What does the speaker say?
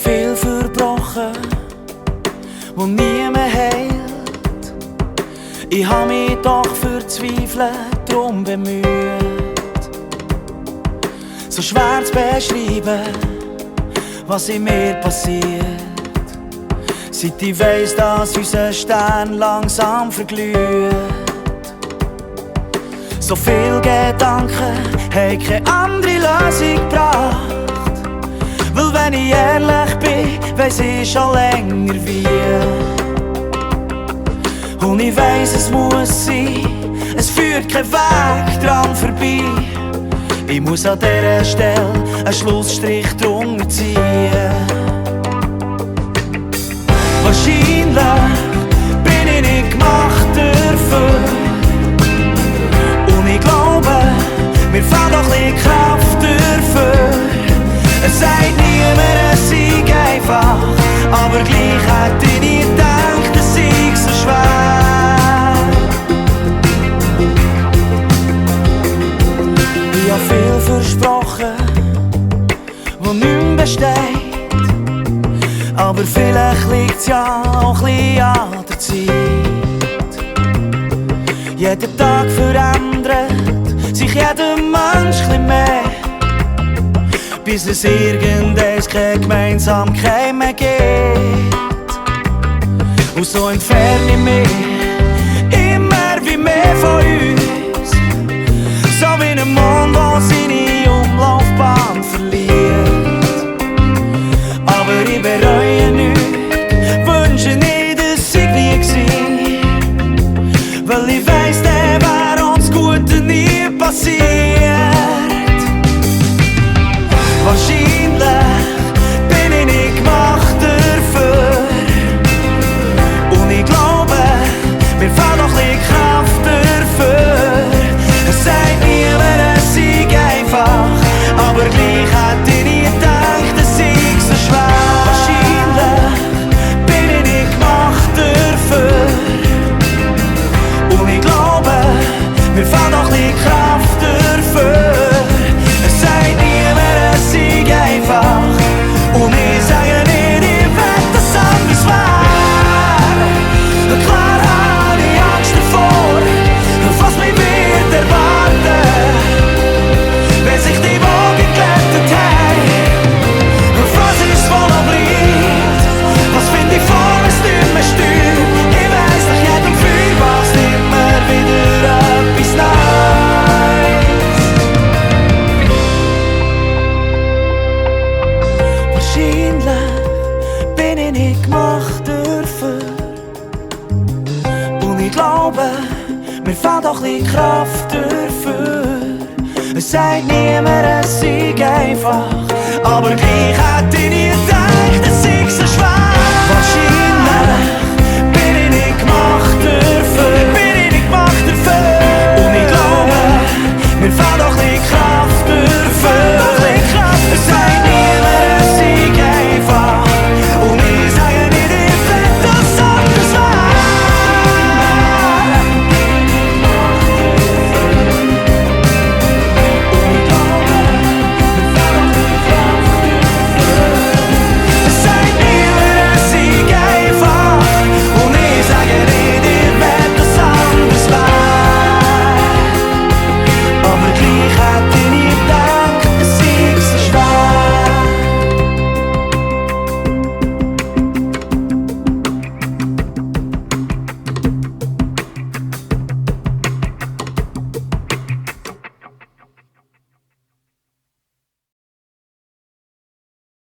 viel verbrochen, wo nie mehr heilt. Ich hab mich doch für Zweifel drum bemüht. So schwer zu beschreiben, was in mir passiert, seit ich weiss, dass unser Stern langsam verglüht. So viel Gedanken haben keine andere Lösung gebracht. Weil wenn ich ehrlich bin, weiss ich schon länger wie. Und ich weiss, es muss sein, es führt kein Weg dran vorbei. Ich muss an dieser Stelle einen Schlussstrich drunter ziehen. Wahrscheinlich bin ich nicht gemacht dafür. Und ich glaube, mir fehlt auch ein bisschen Kraft dafür. Es sagt niemand, es sei einfach, aber gleich hätte ich nie gedacht, es sei so schwer. Ich hab viel versprochen, was nicht mehr besteht. Aber vielleicht liegt's ja auch ein bisschen an der Zeit. Jeden Tag verändert sich jeder Mensch ein bisschen mehr, bis es irgendeins keine Gemeinsamkeit mehr gibt. Und so entferne ich mich immer wie mehr von uns, so wie ein Mond, der seine Umlaufbahn verliert. Aber ich bereue nichts, wünsche nicht, dass ich nie gewesen, weil ich weiss, der wäre uns Gute nie passiert. Wahrscheinlich bin ich nicht gemacht dafür. Und ich glaube, mir fehlt noch ein bisschen Kraft dafür. Es sagt niemand, es sei einfach, aber gleich hätte ich nie gedacht, es sei so schwer. Wahrscheinlich bin ich nicht gemacht dafür. Und ich glaube, mir fehlt noch ein bisschen Kraft dafür. Es sagt niemand, es sei einfach. Und ich sage nicht, ich will, dass es anders wär. Klar habe ich Angst davor, was mich wird erwarten, wenn sich die Wogen glättet haben. Was ist, wo noch bleibt? Was find ich vor, wenn's nicht mehr stimmt? Ich weiss nach jedem Gefühl, was immer wieder etwas Neues. Wahrscheinlich bin ich nicht gemacht dafür. Und ich glaube, mir fehlt auch ein bisschen Kraft dafür. Es sagt niemand, es sei einfach, aber gleich hätte ich nie gedacht,